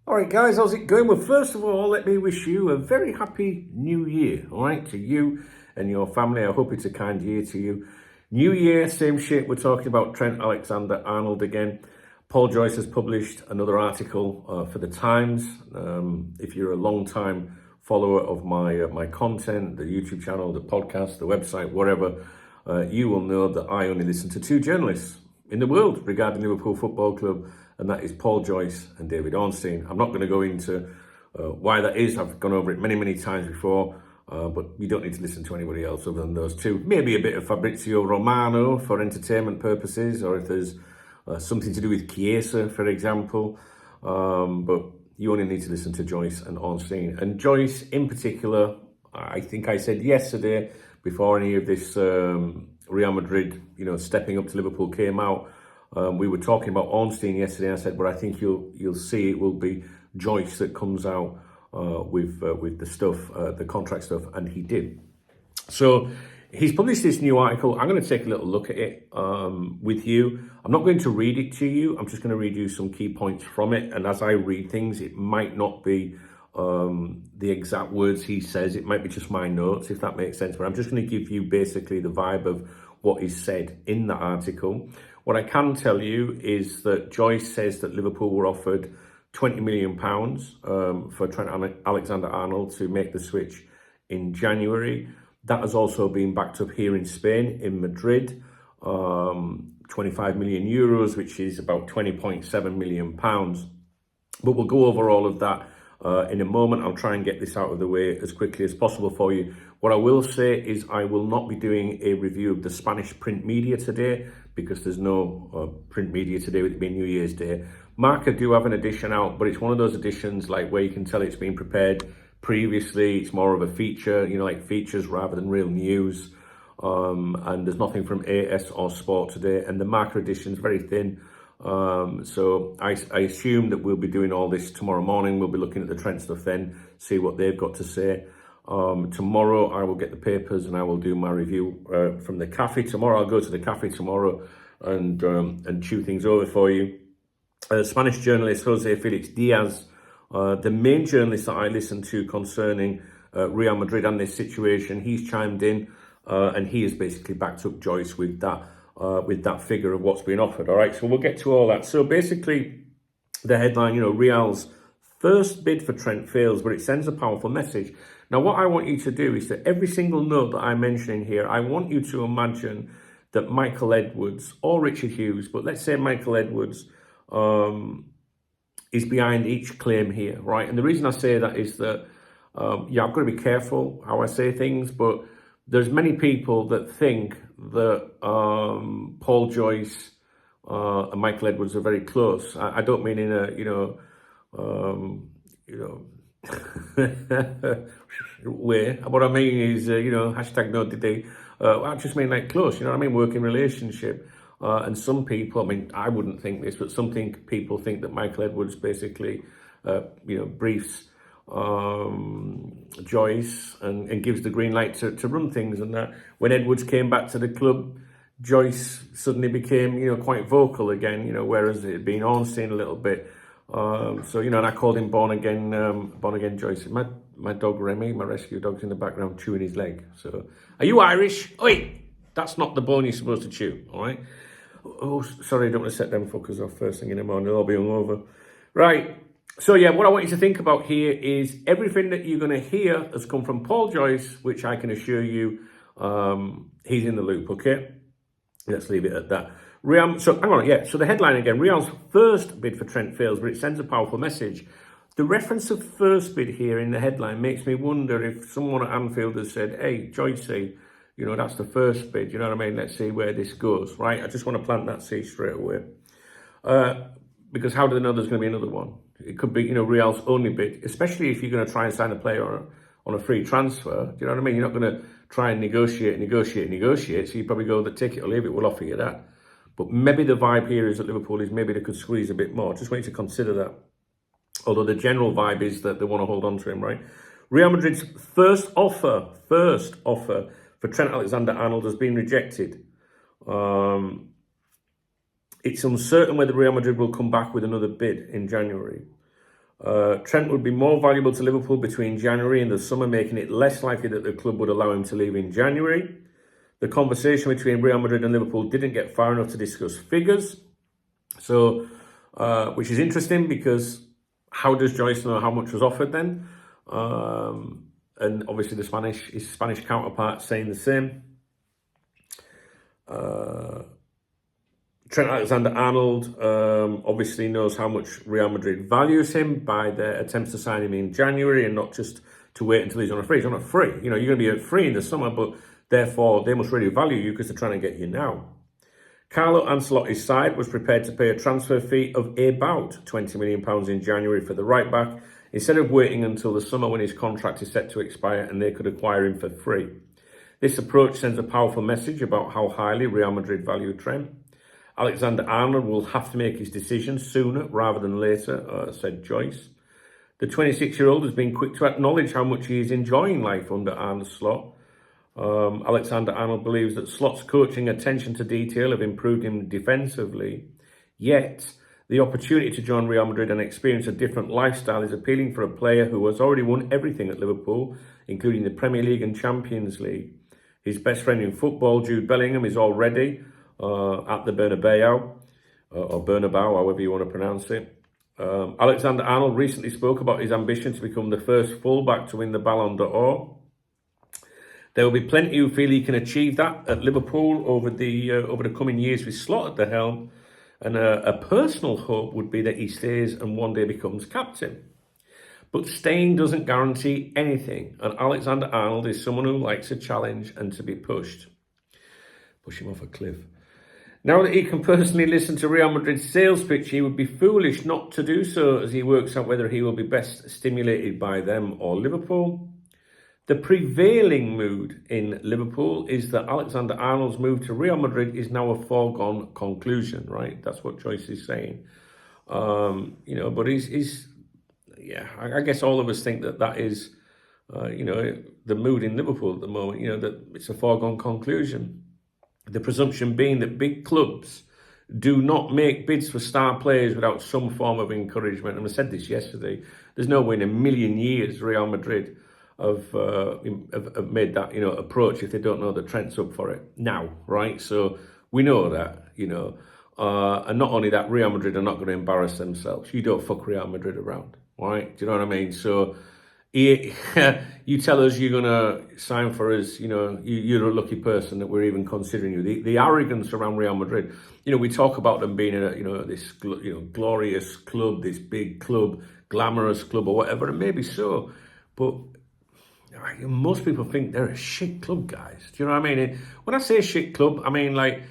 All right, guys, how's it going? Well, first of all, let me wish you a very happy new year, all right, to you and your family. I hope it's a kind year to you. New year, same shit. We're talking about Trent Alexander-Arnold again. Paul Joyce has published another article for The Times. If you're a long-time follower of my content, the YouTube channel, the podcast, the website, whatever, you will know that I only listen to two journalists in the world regarding Liverpool Football Club, and that is Paul Joyce and David Ornstein. I'm not going to go into why that is. I've gone over it many times before, but you don't need to listen to anybody else other than those two. Maybe a bit of Fabrizio Romano for entertainment purposes, or if there's something to do with Chiesa, for example. But you only need to listen to Joyce and Ornstein. And Joyce in particular, I think I said yesterday, before any of this Real Madrid, stepping up to Liverpool came out, we were talking about Ornstein yesterday. And I said, but I think you'll see it will be Joyce that comes out with the stuff, the contract stuff, and he did. So he's published this new article. I'm going to take a little look at it with you. I'm not going to read it to you. I'm just going to read you some key points from it. And as I read things, it might not be the exact words he says. It might be just my notes, if that makes sense. But I'm just going to give you basically the vibe of what is said in the article. What I can tell you is that Joyce says that Liverpool were offered £20 million for Trent Alexander-Arnold to make the switch in January. That has also been backed up here in Spain, in Madrid, 25 million euros, which is about £20.7 million. But we'll go over all of that in a moment. I'll try and get this out of the way as quickly as possible for you. What I will say is I will not be doing a review of the Spanish print media today because there's no print media today with it being New Year's Day. Marca do have an edition out, but it's one of those editions like where you can tell it's been prepared previously. It's more of a feature, like features rather than real news. And there's nothing from AS or Sport today. And the Marca edition is very thin. So I assume that we'll be doing all this tomorrow morning. We'll be looking at the Trent stuff then, see what they've got to say. Tomorrow I will get the papers and I will do my review from the cafe tomorrow. I'll go to the cafe tomorrow and chew things over for you. Spanish journalist Jose Felix Diaz, the main journalist that I listen to concerning Real Madrid and this situation, he's chimed in and he has basically backed up Joyce with that figure of what's been offered. All right, so we'll get to all that. So basically, the headline, Real's first bid for Trent fails, but it sends a powerful message. Now, what I want you to do is that every single note that I'm mentioning here, I want you to imagine that Michael Edwards or Richard Hughes, but let's say Michael Edwards is behind each claim here, right? And the reason I say that is that, I've got to be careful how I say things, but there's many people that think that Paul Joyce and Michael Edwards are very close. I don't mean in a, way. What I mean is, hashtag no did I just mean like close, working relationship. And some people, I wouldn't think this, but people think that Michael Edwards basically, briefs Joyce and gives the green light to run things, and that when Edwards came back to the club, Joyce suddenly became, quite vocal again, whereas it had been Ornstein a little bit. And I called him born again Joyce. My dog Remy, my rescue dog's in the background chewing his leg. So, are you Irish? Oi, that's not the bone you're supposed to chew, all right? Oh, sorry, I don't want to set them fuckers off first thing in the morning. They'll all be hungover. Right. So, what I want you to think about here is everything that you're going to hear has come from Paul Joyce, which I can assure you he's in the loop, okay? Let's leave it at that. So the headline again, Real's first bid for Trent fails, but it sends a powerful message. The reference of first bid here in the headline makes me wonder if someone at Anfield has said, hey, Joycey, that's the first bid, Let's see where this goes, right? I just want to plant that seed straight away. Because how do they know there's going to be another one? It could be, Real's only bid, especially if you're going to try and sign a player on a free transfer. Do you know what I mean? You're not going to try and negotiate. So you probably go, the ticket or leave it, we'll offer you that. But maybe the vibe here is that Liverpool is maybe they could squeeze a bit more. Just want you to consider that. Although the general vibe is that they want to hold on to him, right? Real Madrid's first offer for Trent Alexander-Arnold has been rejected. It's uncertain whether Real Madrid will come back with another bid in January. Trent would be more valuable to Liverpool between January and the summer, making it less likely that the club would allow him to leave in January. The conversation between Real Madrid and Liverpool didn't get far enough to discuss figures. So, which is interesting because how does Joyce know how much was offered then? And obviously his Spanish counterpart saying the same. Trent Alexander-Arnold obviously knows how much Real Madrid values him by their attempts to sign him in January and not just to wait until he's on a free. He's on a free. You know, you're going to be free in the summer, but therefore they must really value you because they're trying to get you now. Carlo Ancelotti's side was prepared to pay a transfer fee of about £20 million in January for the right-back, instead of waiting until the summer when his contract is set to expire and they could acquire him for free. This approach sends a powerful message about how highly Real Madrid value Trent. Alexander-Arnold will have to make his decision sooner rather than later, said Joyce. The 26-year-old has been quick to acknowledge how much he is enjoying life under Arne Slot. Alexander-Arnold believes that Slot's coaching attention to detail have improved him defensively. Yet, the opportunity to join Real Madrid and experience a different lifestyle is appealing for a player who has already won everything at Liverpool, including the Premier League and Champions League. His best friend in football, Jude Bellingham, is already at the Bernabeu, or Bernabeu, however you want to pronounce it. Alexander-Arnold recently spoke about his ambition to become the first fullback to win the Ballon d'Or. There will be plenty who feel he can achieve that at Liverpool over the coming years with Slot at the helm. And a personal hope would be that he stays and one day becomes captain. But staying doesn't guarantee anything. And Alexander-Arnold is someone who likes a challenge and to be pushed. Push him off a cliff. Now that he can personally listen to Real Madrid's sales pitch, he would be foolish not to do so as he works out whether he will be best stimulated by them or Liverpool. The prevailing mood in Liverpool is that Alexander-Arnold's move to Real Madrid is now a foregone conclusion, right? That's what Joyce is saying. But I guess all of us think that is, the mood in Liverpool at the moment, that it's a foregone conclusion. The presumption being that big clubs do not make bids for star players without some form of encouragement. And I said this yesterday. There's no way in a million years Real Madrid have made that approach if they don't know that Trent's up for it now, right? So we know that, and not only that, Real Madrid are not going to embarrass themselves. You don't fuck Real Madrid around, right? Do you know what I mean? So you tell us you're going to sign for us, you're a lucky person that we're even considering you. The arrogance around Real Madrid, we talk about them being this glorious club, this big club, glamorous club or whatever, and maybe so, but most people think they're a shit club, guys. Do you know what I mean? When I say shit club, I mean like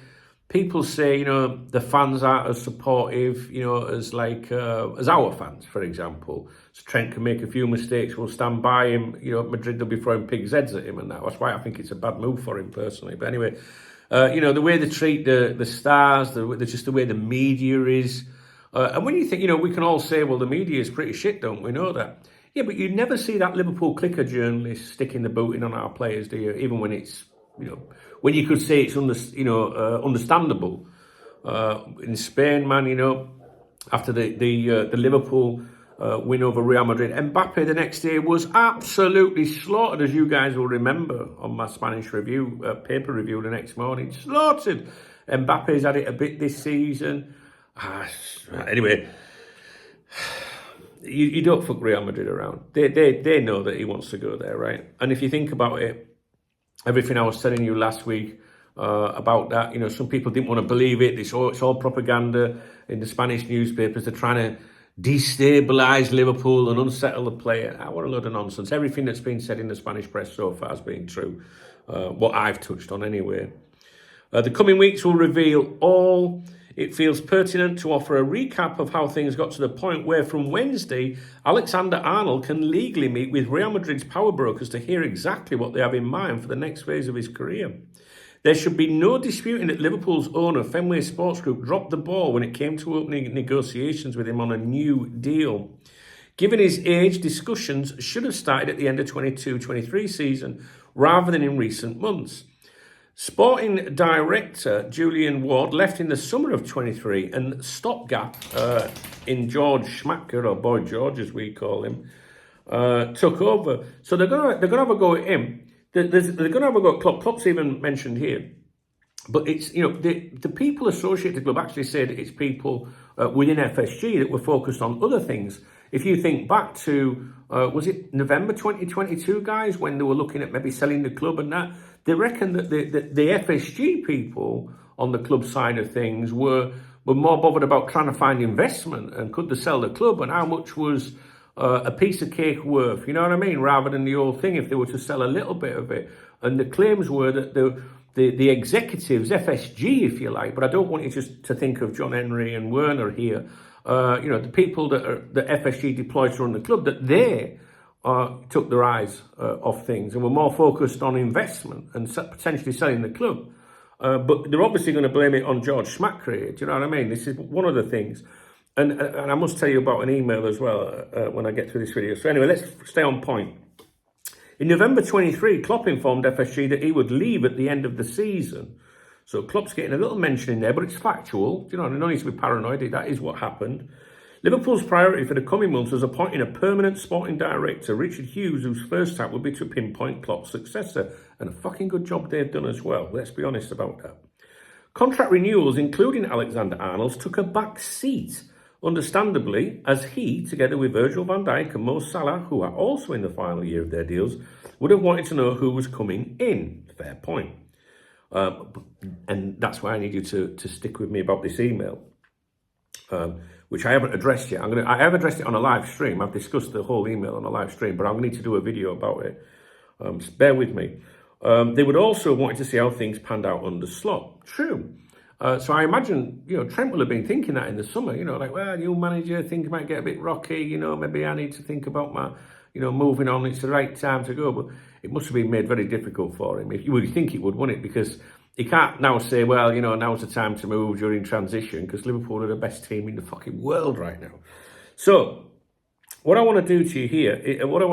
people say, the fans aren't as supportive, as our fans, for example. So Trent can make a few mistakes, we'll stand by him. Madrid, they'll be throwing pigs' heads at him and that. That's why I think it's a bad move for him personally. But anyway, the way they treat the stars, just the way the media is. And when you think, we can all say, well, the media is pretty shit, don't we? Know that. Yeah, but you never see that Liverpool clicker journalist sticking the boot in on our players, do you? Even when it's, when you could say it's understandable. In Spain, man, after the Liverpool win over Real Madrid, Mbappe the next day was absolutely slaughtered, as you guys will remember on my Spanish review, paper review the next morning. Slaughtered. Mbappe's had it a bit this season. Anyway. You don't fuck Real Madrid around. They know that he wants to go there, right? And if you think about it, everything I was telling you last week about that, some people didn't want to believe it. It's all propaganda in the Spanish newspapers. They're trying to destabilise Liverpool and unsettle the player. What a load of nonsense. Everything that's been said in the Spanish press so far has been true. What I've touched on anyway. The coming weeks will reveal all. It feels pertinent to offer a recap of how things got to the point where from Wednesday, Alexander-Arnold can legally meet with Real Madrid's power brokers to hear exactly what they have in mind for the next phase of his career. There should be no disputing that Liverpool's owner, Fenway Sports Group, dropped the ball when it came to opening negotiations with him on a new deal. Given his age, discussions should have started at the end of 22-23 season rather than in recent months. Sporting director Julian Ward left in the summer of 23, and stopgap in George Schmacker, or Boy George as we call him, took over. So they're gonna have a go at him. They're gonna have a go at Klopp. Klopp's even mentioned here. But it's, the people associated with the club actually said it's people within FSG that were focused on other things. If you think back to, was it November 2022, guys, when they were looking at maybe selling the club and that, they reckon that the FSG people on the club side of things were more bothered about trying to find investment and could they sell the club and how much was a piece of cake worth, you know what I mean, rather than the whole thing if they were to sell a little bit of it. And the claims were that the executives, FSG, if you like, but I don't want you just to think of John Henry and Werner here, the people that FSG deployed to run the club, that they took their eyes off things and were more focused on investment and potentially selling the club. But they're obviously going to blame it on George Schmacker here. Do you know what I mean? This is one of the things. And I must tell you about an email as well when I get through this video. So anyway, let's stay on point. In November 23, Klopp informed FSG that he would leave at the end of the season. So Klopp's getting a little mention in there, but it's factual. You know, no need to be paranoid. That is what happened. Liverpool's priority for the coming months was appointing a permanent sporting director, Richard Hughes, whose first task would be to pinpoint Klopp's successor. And a fucking good job they've done as well. Let's be honest about that. Contract renewals, including Alexander-Arnold's, took a back seat, understandably, as he, together with Virgil van Dijk and Mo Salah, who are also in the final year of their deals, would have wanted to know who was coming in. Fair point. And that's why I need you to stick with me about this email, which I haven't addressed yet. I have addressed it on a live stream. I've discussed the whole email on a live stream, but I'm going to need to do a video about it. Just bear with me. They would also want to see how things panned out under Slot. True. So I imagine, Trent will have been thinking that in the summer, like, well, new manager, things might get a bit rocky, maybe I need to think about my, moving on, it's the right time to go. But it must have been made very difficult for him. If you would think it would, wouldn't it? Because he can't now say, well, now's the time to move during transition, because Liverpool are the best team in the fucking world right now. So what I want to do to you here, I don't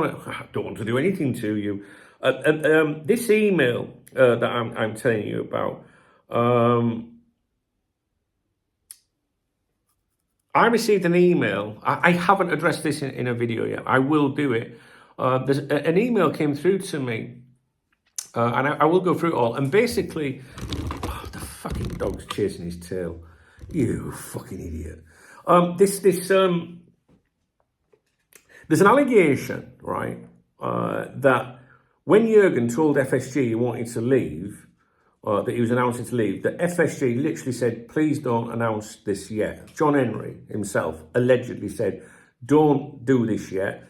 want to do anything to you. This email that I'm telling you about, I received an email. I haven't addressed this in a video yet. I will do it. There's an email came through to me, and I will go through it all. And basically, the fucking dog's chasing his tail. You fucking idiot. There's an allegation, right, that when Jurgen told FSG he wanted to leave, that he was announcing to leave, that FSG literally said, please don't announce this yet. John Henry himself allegedly said, don't do this yet.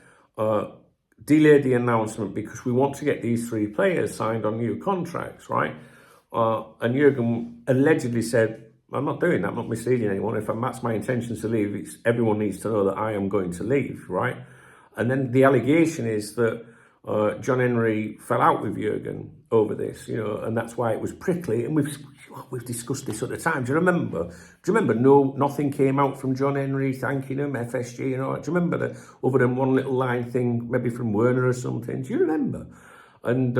Delay the announcement because we want to get these three players signed on new contracts, right? And Jurgen allegedly said, I'm not doing that, I'm not misleading anyone. If that's my intention to leave, everyone needs to know that I am going to leave, right? And then the allegation is that John Henry fell out with Jurgen over this, and that's why it was prickly. And we've discussed this at the time. Do you remember? Nothing came out from John Henry thanking him, FSG, and all that. Do you remember that? Other than one little line thing, maybe from Werner or something. Do you remember? And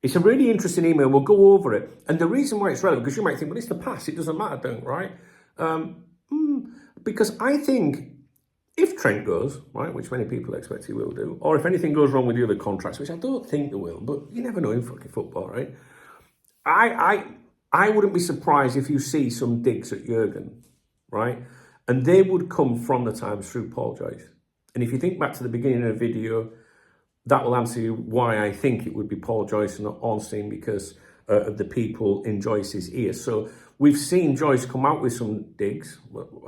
it's a really interesting email. We'll go over it. And the reason why it's relevant, because you might think, well, it's the past. It doesn't matter, don't, right? Because I think if Trent goes, right, which many people expect he will do, or if anything goes wrong with the other contracts, which I don't think they will, but you never know in fucking football, right? I wouldn't be surprised if you see some digs at Jurgen, right? And they would come from the times through Paul Joyce. And if you think back to the beginning of the video, that will answer you why I think it would be Paul Joyce and not Ornstein, because of the people in Joyce's ear. So we've seen Joyce come out with some digs.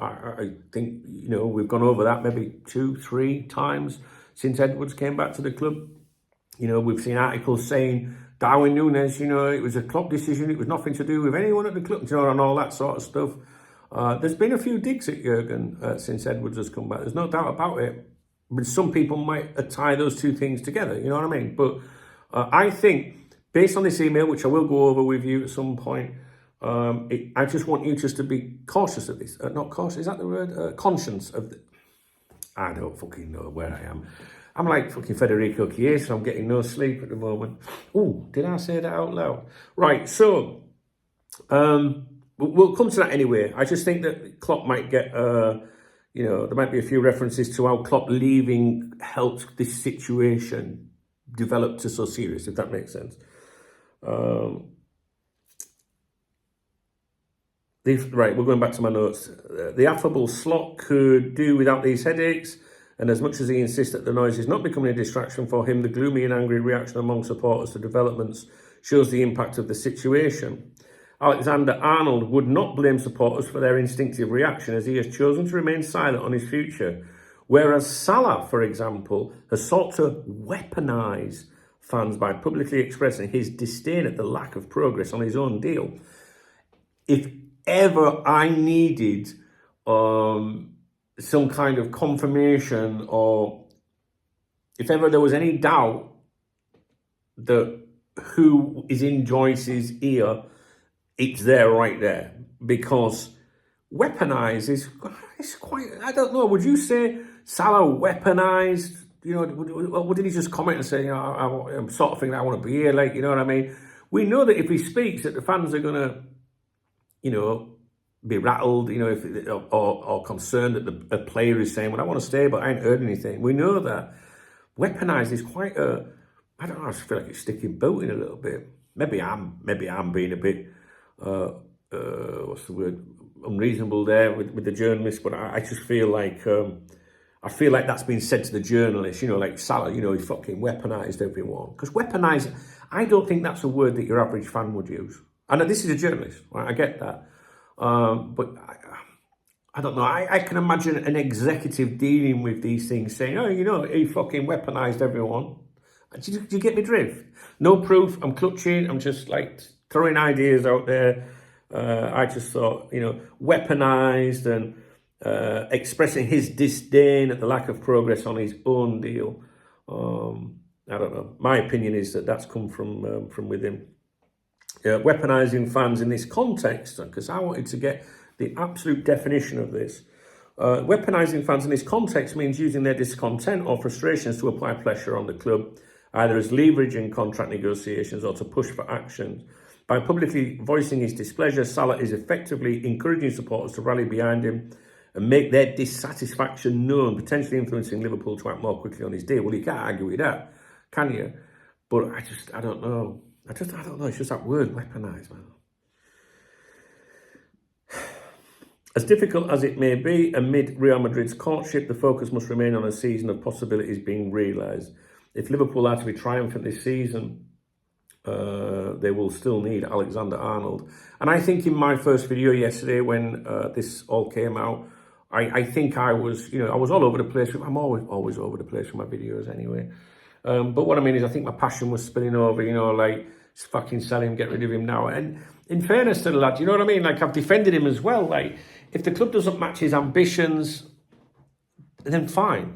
I think, we've gone over that maybe 2-3 times since Edwards came back to the club. We've seen articles saying Darwin Núñez, it was a club decision. It was nothing to do with anyone at the club, and all that sort of stuff. There's been a few digs at Jurgen since Edwards has come back. There's no doubt about it. But some people might tie those two things together, you know what I mean? But I think, based on this email, which I will go over with you at some point, I just want you just to be cautious of this. Not cautious, is that the word? Conscious of I don't fucking know where I am. I'm like fucking Federico Chiesa. I'm getting no sleep at the moment. Oh, did I say that out loud? Right, so we'll come to that anyway. I just think that Klopp might get, there might be a few references to how Klopp leaving helped this situation develop to so serious, if that makes sense. Right, we're going back to my notes. The affable slot could do without these headaches, and as much as he insists that the noise is not becoming a distraction for him, the gloomy and angry reaction among supporters to developments shows the impact of the situation. Alexander-Arnold would not blame supporters for their instinctive reaction, as he has chosen to remain silent on his future. Whereas Salah, for example, has sought to weaponise fans by publicly expressing his disdain at the lack of progress on his own deal. If ever I needed some kind of confirmation, or if ever there was any doubt that who is in Joyce's ear, it's there, right there. Because weaponise is quite, I don't know, would you say Salah weaponised? Or did he just comment and say, I'm sort of thinking I want to be here, like, you know what I mean? We know that if he speaks, that the fans are going to, be rattled, or concerned that the player is saying, well, I want to stay, but I ain't heard anything. We know that. Weaponise is quite I don't know, I just feel like it's sticking boat in a little bit. Maybe I'm being a bit, what's the word, unreasonable there with the journalist, but I just feel like, that's been said to the journalist, like Salah, he fucking weaponised everyone. Because weaponise, I don't think that's a word that your average fan would use. And this is a journalist, right? I get that. But I don't know. I can imagine an executive dealing with these things saying, he fucking weaponised everyone. Do you get me drift? No proof. I'm clutching. I'm just like throwing ideas out there. I just thought, weaponised and expressing his disdain at the lack of progress on his own deal. I don't know. My opinion is that that's come from within. Weaponising fans in this context, because I wanted to get the absolute definition of this. Weaponising fans in this context means using their discontent or frustrations to apply pressure on the club, either as leverage in contract negotiations or to push for action. By publicly voicing his displeasure, Salah is effectively encouraging supporters to rally behind him and make their dissatisfaction known, potentially influencing Liverpool to act more quickly on his deal. Well, you can't argue with that, can you? But I don't know. I don't know. It's just that word, weaponise, man. As difficult as it may be, amid Real Madrid's courtship, the focus must remain on a season of possibilities being realised. If Liverpool are to be triumphant this season, they will still need Alexander-Arnold. And I think in my first video yesterday, when this all came out, I think I was, I was all over the place. I'm always over the place with my videos anyway. But what I mean is, I think my passion was spilling over, like, fucking sell him, get rid of him now. And in fairness to the lad, you know what I mean? Like, I've defended him as well. Like, if the club doesn't match his ambitions, then fine,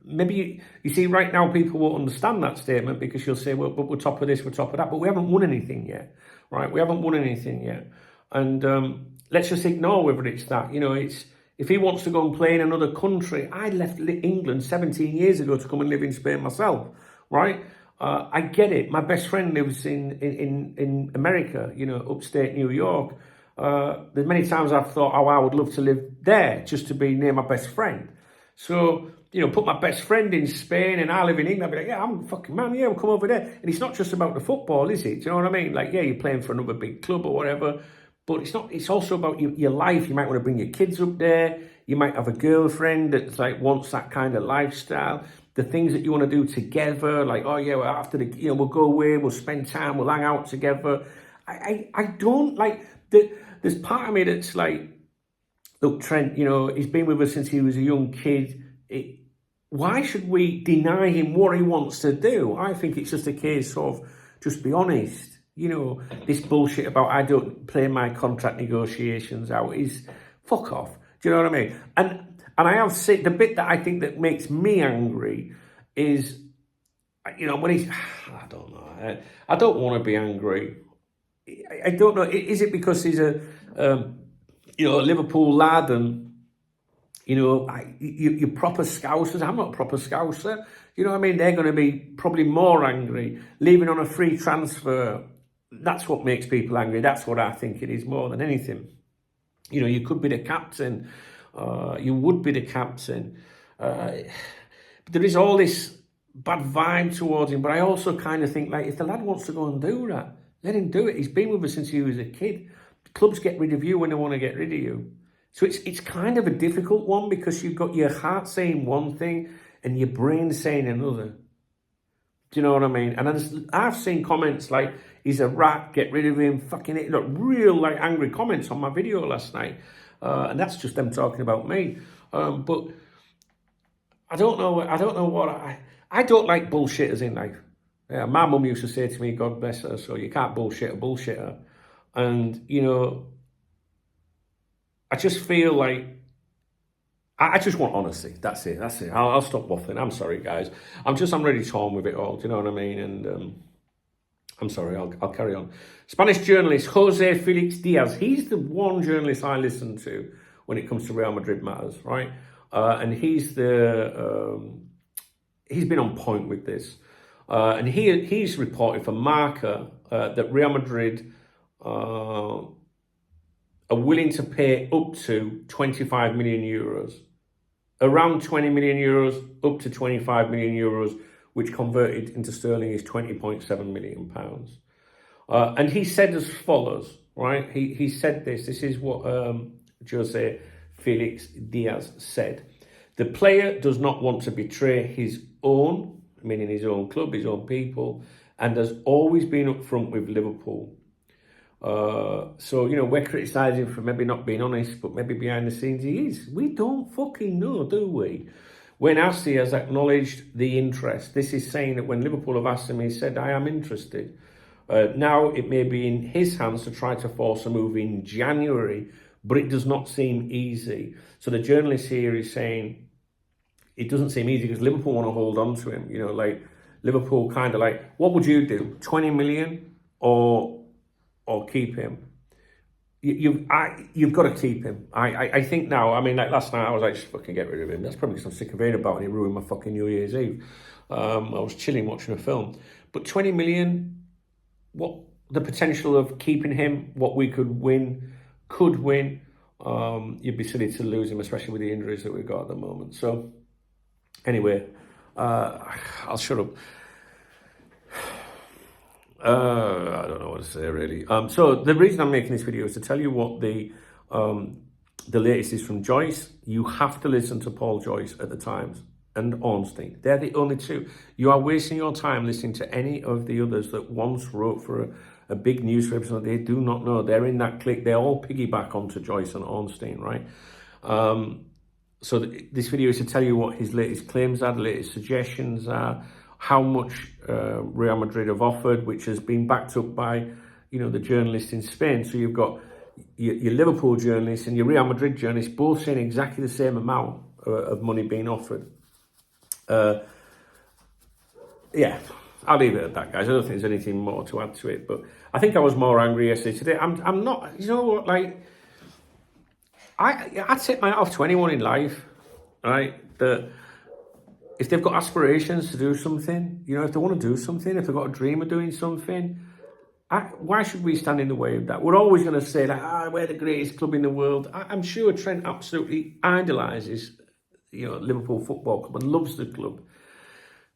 maybe, you see, right now people won't understand that statement because you'll say, well, but we're top of this, we're top of that. But we haven't won anything yet, right? We haven't won anything yet. And let's just ignore whether it's that. It's, if he wants to go and play in another country, I left England 17 years ago to come and live in Spain myself, right? I get it. My best friend lives in America, upstate New York. There's many times I've thought, I would love to live there just to be near my best friend. So, put my best friend in Spain and I live in England, I'd be like, yeah, I'm fucking man, yeah, we'll come over there. And it's not just about the football, is it? Do you know what I mean? Like, yeah, you're playing for another big club or whatever, but it's also about your life. You might want to bring your kids up there. You might have a girlfriend that's like wants that kind of lifestyle. The things that you want to do together, like, oh yeah, well, after the, we'll go away, we'll spend time, we'll hang out together. I don't like, there's part of me that's like, look, Trent, he's been with us since he was a young kid. Why should we deny him what he wants to do? I think it's just a case of just be honest. This bullshit about I don't play my contract negotiations out is fuck off. Do you know what I mean? And I have said, the bit that I think that makes me angry is, when he's, I don't know. I don't want to be angry. I don't know. Is it because he's a Liverpool lad and You know, you're proper Scousers. I'm not a proper Scouser. You know what I mean? They're going to be probably more angry. Leaving on a free transfer, that's what makes people angry. That's what I think it is more than anything. You know, you could be the captain. You would be the captain. But there is all this bad vibe towards him. But I also kind of think, like, if the lad wants to go and do that, let him do it. He's been with us since he was a kid. Clubs get rid of you when they want to get rid of you. So it's kind of a difficult one because you've got your heart saying one thing and your brain saying another. Do you know what I mean? And I've seen comments like, he's a rat, get rid of him, fucking it. Look, real like angry comments on my video last night. And that's just them talking about me. But I don't know what I don't like bullshitters in life. Yeah, my mum used to say to me, God bless her, so you can't bullshit a bullshitter. And, you know, I just feel like I just want honesty. That's it. I'll stop waffling. I'm sorry, guys. I'm really torn with it all. Do you know what I mean? And I'm sorry. I'll carry on. Spanish journalist Jose Felix Diaz. He's the one journalist I listen to when it comes to Real Madrid matters, right? And he's been on point with this. And he's reported for Marca that Real Madrid are willing to pay up to 25 million euros, around 20 million euros, up to 25 million euros, which converted into sterling is 20.7 million pounds. And he said as follows, right? He said this is what Jose Felix Diaz said. The player does not want to betray his own, meaning his own club, his own people, and has always been upfront with Liverpool. So, you know, we're criticising for maybe not being honest, but maybe behind the scenes he is. We don't fucking know, do we? When Assi has acknowledged the interest, this is saying that when Liverpool have asked him, he said, I am interested. Now it may be in his hands to try to force a move in January, but it does not seem easy. So the journalist here is saying it doesn't seem easy because Liverpool want to hold on to him. You know, like Liverpool kind of like, what would you do? 20 million or keep him? You've got to keep him. I think now, I mean, like last night I was like, just fucking get rid of him. That's probably because I'm sick of hearing about it. He ruined my fucking New Year's Eve. I was chilling watching a film. But 20 million, what the potential of keeping him, what we could win, you'd be silly to lose him, especially with the injuries that we've got at the moment. So anyway, I'll shut up. I don't know what to say really. So the reason I'm making this video is to tell you what the latest is from Joyce. You have to listen to Paul Joyce at the Times and Ornstein. They're the only two. You are wasting your time listening to any of the others that once wrote for a big newspaper. So they do not know. They're in that clique. They all piggyback onto Joyce and Ornstein, right? So this video is to tell you what his latest claims are, the latest suggestions are, how much Real Madrid have offered, which has been backed up by, you know, the journalists in Spain. So you've got your Liverpool journalists and your Real Madrid journalists both saying exactly the same amount of money being offered. Yeah, I'll leave it at that, guys. I don't think there's anything more to add to it. But I think I was more angry yesterday. Today, I'm not. You know what? Like, I take my hat off to anyone in life, right? That if they've got aspirations to do something, you know, if they want to do something, if they've got a dream of doing something, why should we stand in the way of that? We're always going to say that, we're the greatest club in the world. I'm sure Trent absolutely idolises, you know, Liverpool Football Club and loves the club.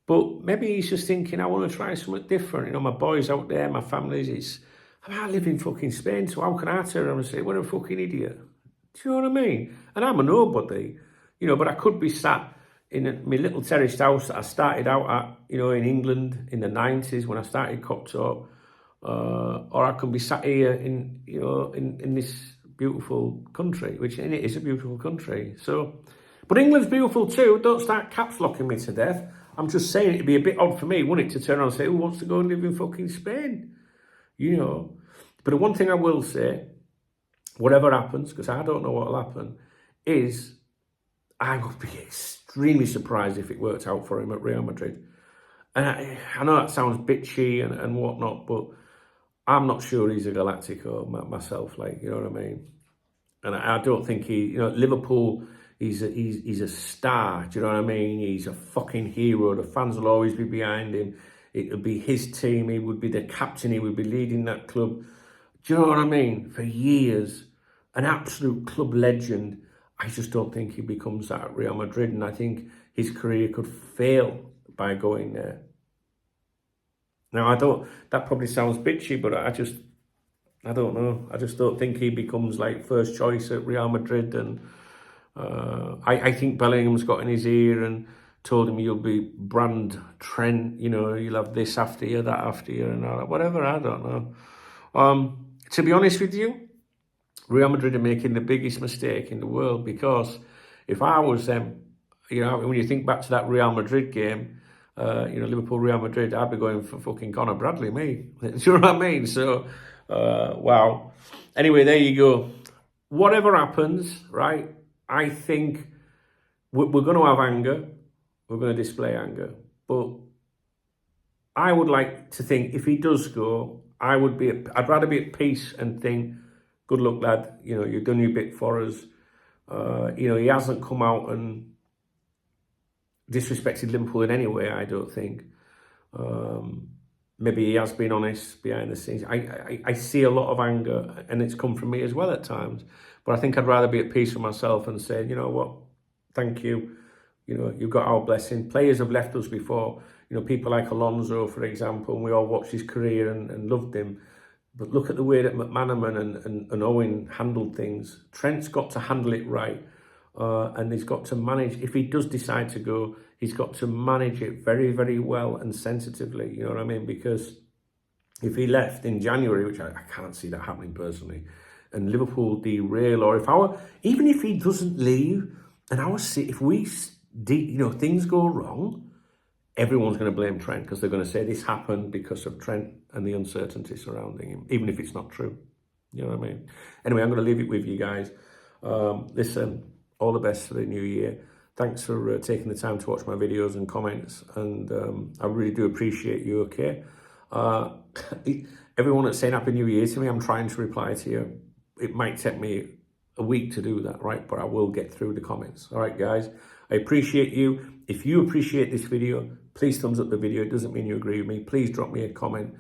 But maybe he's just thinking, I want to try something different. You know, my boys out there, my family's, I live in fucking Spain, so how can I turn around and say, what a fucking idiot? Do you know what I mean? And I'm a nobody, you know, but I could be sat in my little terraced house that I started out at, you know, in England in the 90s when I started Cocktalk, or I could be sat here in, you know, in this beautiful country, which it is a beautiful country. So, but England's beautiful too. Don't start caps locking me to death. I'm just saying it'd be a bit odd for me, wouldn't it, to turn around and say, who wants to go and live in fucking Spain? You know. But the one thing I will say, whatever happens, because I don't know what'll happen, is I would be extremely surprised if it worked out for him at Real Madrid. And I know that sounds bitchy and whatnot, but I'm not sure he's a Galactico myself, like, you know what I mean? And I don't think you know, Liverpool, he's a star. Do you know what I mean? He's a fucking hero. The fans will always be behind him. It'll be his team. He would be the captain. He would be leading that club. Do you know what I mean? For years, an absolute club legend. I just don't think he becomes that at Real Madrid, and I think his career could fail by going there. Now, that probably sounds bitchy, but I don't know. I just don't think he becomes like first choice at Real Madrid. And I think Bellingham's got in his ear and told him you'll be brand Trent, you'll have this after you, that after you, and all that. Whatever, I don't know. To be honest with you, Real Madrid are making the biggest mistake in the world, because if I was them, when you think back to that Real Madrid game, Liverpool, Real Madrid, I'd be going for fucking Conor Bradley, me. Do you know what I mean? So, wow. Anyway, there you go. Whatever happens, right, I think we're going to have anger. We're going to display anger. But I would like to think if he does go, I'd rather be at peace and think, good luck, lad. You've done your bit for us. He hasn't come out and disrespected Liverpool in any way, I don't think. Maybe he has been honest behind the scenes. I see a lot of anger, and it's come from me as well at times. But I think I'd rather be at peace with myself and say, you know what, thank you. You've got our blessing. Players have left us before. People like Alonso, for example, and we all watched his career and loved him. But look at the way that McManaman and Owen handled things. Trent's got to handle it right. And he's got to manage, if he does decide to go, he's got to manage it very, very well and sensitively, you know what I mean? Because if he left in January, which I can't see that happening personally, and Liverpool derail, or even if he doesn't leave, and if things go wrong, everyone's going to blame Trent, because they're going to say this happened because of Trent and the uncertainty surrounding him, even if it's not true. You know what I mean? Anyway, I'm going to leave it with you guys. Listen, all the best for the new year. Thanks for taking the time to watch my videos and comments, and I really do appreciate you, okay? Everyone that's saying Happy New Year to me, I'm trying to reply to you. It might take me a week to do that, right? But I will get through the comments. All right, guys? I appreciate you. If you appreciate this video, please thumbs up the video. It doesn't mean you agree with me. Please drop me a comment.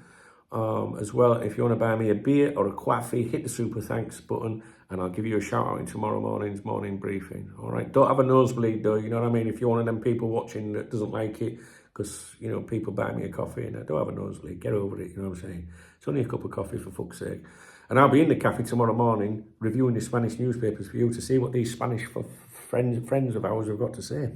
As well, if you want to buy me a beer or a coffee, hit the super thanks button, and I'll give you a shout out in tomorrow morning's morning briefing. All right, don't have a nosebleed though, you know what I mean? If you're one of them people watching that doesn't like it because people buy me a coffee, and I don't have a nosebleed, get over it, you know what I'm saying? It's only a cup of coffee, for fuck's sake. And I'll be in the cafe tomorrow morning reviewing the Spanish newspapers for you to see what these Spanish friends of ours have got to say.